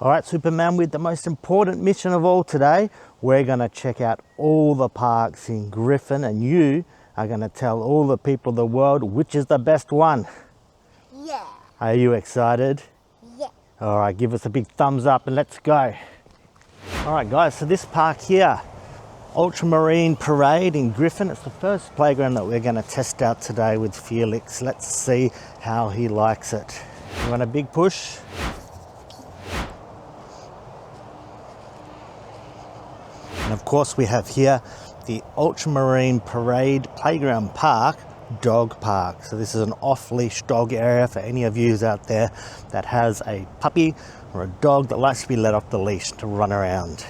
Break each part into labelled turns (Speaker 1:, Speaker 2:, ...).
Speaker 1: All right, Superman, with the most important mission of all today, we're going to check out all the parks in Griffin, and you are going to tell all the people of the world which is the best one.
Speaker 2: Yeah.
Speaker 1: Are you excited?
Speaker 2: Yeah.
Speaker 1: All right, give us a big thumbs up and let's go. All right, guys, so this park here, Ultramarine Parade in Griffin, it's the first playground that we're going to test out today with Felix. Let's see how he likes it. You want a big push? And of course we have here the Ultramarine Parade Playground Park Dog Park. So this is an off-leash dog area for any of you out there that has a puppy or a dog that likes to be let off the leash to run around.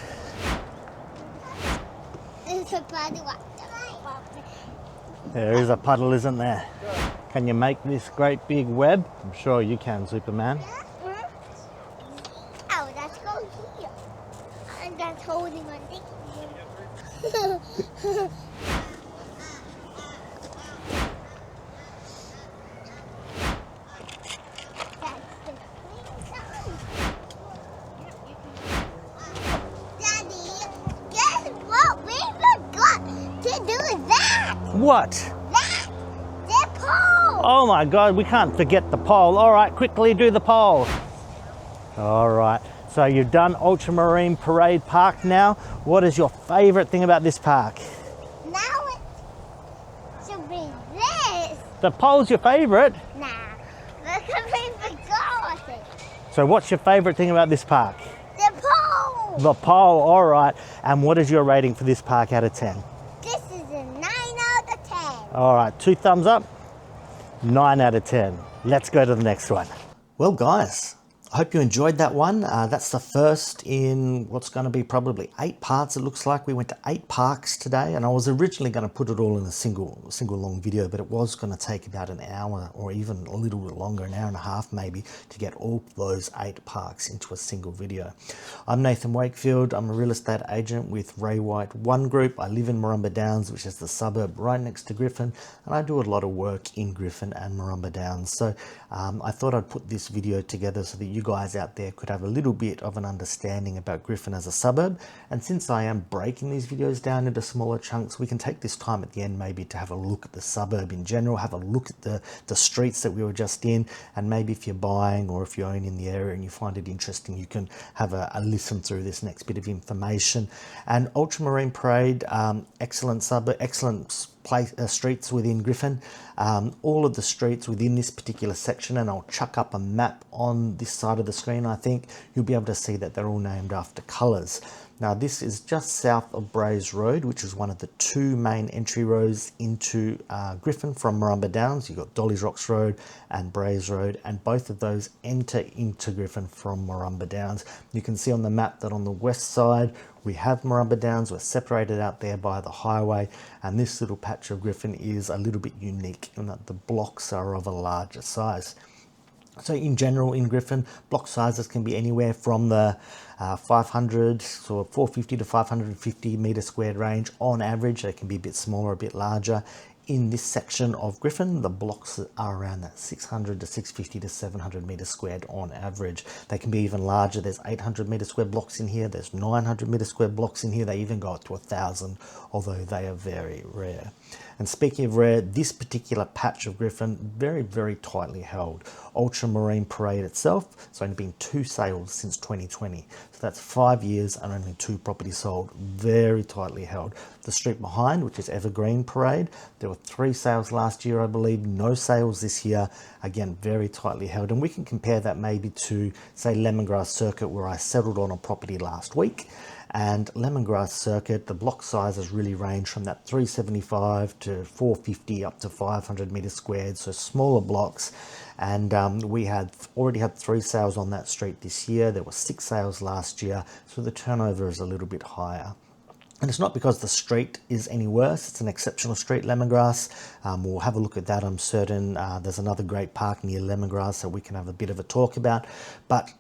Speaker 1: There is a puddle, isn't there? Can you make this great big web? I'm sure you can, Superman.
Speaker 2: Oh, let's go here. And that's holding on this.
Speaker 1: What?
Speaker 2: The pole!
Speaker 1: Oh my God, we can't forget the pole. All right, quickly do the pole. All right, so you've done Ultramarine Parade Park now. What is your favorite thing about this park?
Speaker 2: Now it should be this.
Speaker 1: The pole's your favorite?
Speaker 2: Nah, look at me forgot it.
Speaker 1: So what's your favorite thing about this park?
Speaker 2: The pole!
Speaker 1: The pole, all right. And what is your rating for this park out of 10?
Speaker 2: This is a 9 out of 10.
Speaker 1: All right, 2 thumbs up, 9 out of 10. Let's go to the next one. Well, guys, I hope you enjoyed that one. That's the first in what's going to be probably 8 parts. It looks like we went to 8 parks today, and I was originally going to put it all in a single long video, but it was going to take about an hour or even a little bit longer, an hour and a half maybe, to get all those 8 parks into a single video. I'm Nathan Wakefield. I'm a real estate agent with Ray White One Group. I live in Murrumba Downs, which is the suburb right next to Griffin, and I do a lot of work in Griffin and Murrumba Downs. So I thought I'd put this video together so that you guys out there could have a little bit of an understanding about Griffin as a suburb. And since I am breaking these videos down into smaller chunks, we can take this time at the end maybe to have a look at the suburb in general, have a look at the streets that we were just in, and maybe if you're buying or if you own in the area and you find it interesting, you can have a listen through this next bit of information. And Ultramarine Parade, excellent suburb, excellent streets within Griffin. All of the streets within this particular section, and I'll chuck up a map on this side of the screen, I think you'll be able to see that they're all named after colours. Now this is just south of Braes Road, which is one of the 2 main entry roads into Griffin from Murrumba Downs. You've got Dolly's Rocks Road and Braes Road, and both of those enter into Griffin from Murrumba Downs. You can see on the map that on the west side we have Murrumba Downs. We're separated out there by the highway, and this little patch of Griffin is a little bit unique in that the blocks are of a larger size. So in general in Griffin, block sizes can be anywhere from the 500 or 450 to 550 metre squared range on average. They can be a bit smaller, a bit larger. In this section of Griffin, the blocks are around that 600 to 650 to 700 metres squared on average. They can be even larger. There's 800 metre square blocks in here. There's 900 metre square blocks in here. They even go up to 1,000, although they are very rare. And speaking of rare, this particular patch of Griffin, very, very tightly held. Ultramarine Parade itself, it's only been 2 sales since 2020. So that's 5 years and only 2 properties sold, very tightly held. The street behind, which is Evergreen Parade, there were 3 sales last year, I believe, no sales this year. Again, very tightly held. And we can compare that maybe to, say, Lemongrass Circuit, where I settled on a property last week. And Lemongrass Circuit, the block sizes really range from that 375 to 450 up to 500 metres squared, so smaller blocks. And we had already had 3 sales on that street this year. There were 6 sales last year, so the turnover is a little bit higher. And it's not because the street is any worse. It's an exceptional street, Lemongrass. We'll have a look at that. I'm certain there's another great park near Lemongrass that we can have a bit of a talk about. But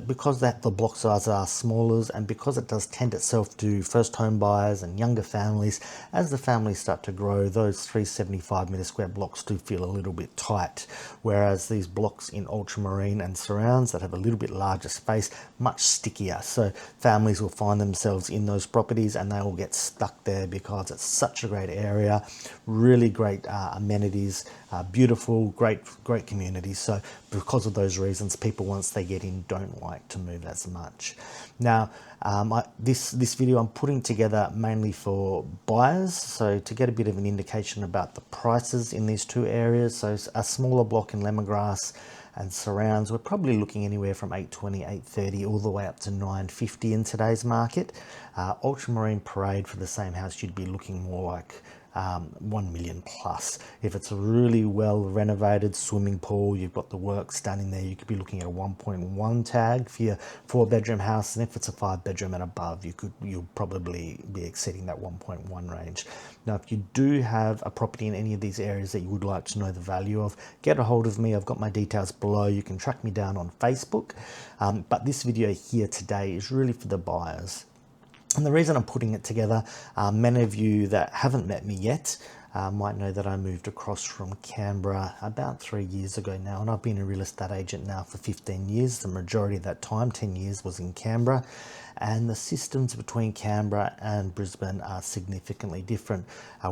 Speaker 1: because the block sizes are smaller, and because it does tend itself to first home buyers and younger families, as the families start to grow, those 375 metre square blocks do feel a little bit tight. Whereas these blocks in Ultramarine and surrounds that have a little bit larger space, much stickier. So families will find themselves in those properties and they will get stuck there because it's such a great area, really great amenities, beautiful, great community. So because of those reasons, people once they get in don't like to move as much. Now this video I'm putting together mainly for buyers, so to get a bit of an indication about the prices in these two areas. So a smaller block in Lemongrass and surrounds, we're probably looking anywhere from 820, 830 all the way up to 950 in today's market. Ultramarine Parade for the same house, you'd be looking more like 1 million plus. If it's a really well renovated swimming pool, you've got the works done in there, you could be looking at a 1.1 tag for your 4-bedroom house. And if it's a 5-bedroom and above, you'll probably be exceeding that 1.1 range. Now, if you do have a property in any of these areas that you would like to know the value of, get a hold of me. I've got my details below. You can track me down on Facebook. But this video here today is really for the buyers. And the reason I'm putting it together, many of you that haven't met me yet might know that I moved across from Canberra about 3 years ago now, and I've been a real estate agent now for 15 years. The majority of that time, 10 years, was in Canberra. And the systems between Canberra and Brisbane are significantly different.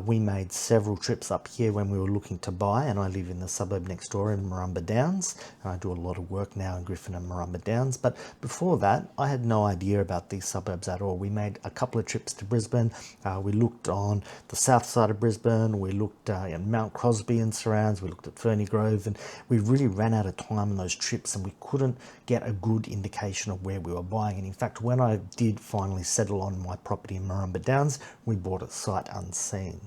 Speaker 1: We made several trips up here when we were looking to buy, and I live in the suburb next door in Murrumba Downs, and I do a lot of work now in Griffin and Murrumba Downs. But before that, I had no idea about these suburbs at all. We made a couple of trips to Brisbane. We looked on the south side of Brisbane, we looked at Mount Crosby and surrounds, we looked at Ferny Grove, and we really ran out of time on those trips, and we couldn't get a good indication of where we were buying. And in fact, when I did finally settle on my property in Murrumba Downs, we bought it sight unseen.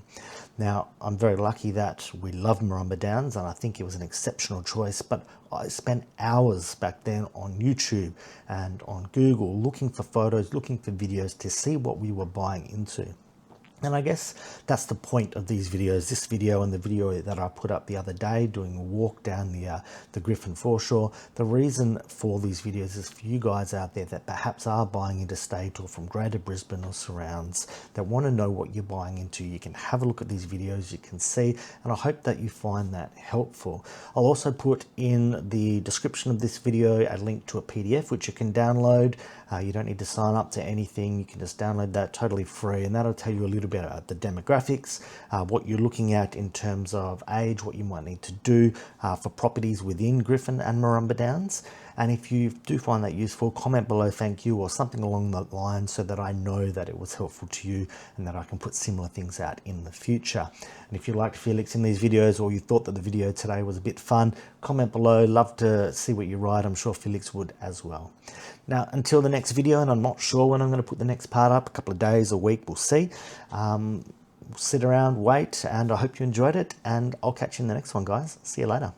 Speaker 1: Now, I'm very lucky that we love Murrumba Downs, and I think it was an exceptional choice, but I spent hours back then on YouTube and on Google looking for photos, looking for videos to see what we were buying into. And I guess that's the point of these videos, this video and the video that I put up the other day doing a walk down the Griffin foreshore. The reason for these videos is for you guys out there that perhaps are buying interstate or from Greater Brisbane or surrounds that want to know what you're buying into. You can have a look at these videos, you can see, and I hope that you find that helpful. I'll also put in the description of this video a link to a PDF which you can download. You don't need to sign up to anything, you can just download that totally free, and that'll tell you a little bit about the demographics, what you're looking at in terms of age, what you might need to do for properties within Griffin and Murrumba Downs. And if you do find that useful, comment below thank you or something along that line so that I know that it was helpful to you and that I can put similar things out in the future. And if you liked Felix in these videos or you thought that the video today was a bit fun, comment below. Love to see what you write. I'm sure Felix would as well. Now, until the next video, and I'm not sure when I'm going to put the next part up, a couple of days, a week, we'll see. Sit around, wait, and I hope you enjoyed it, and I'll catch you in the next one, guys. See you later.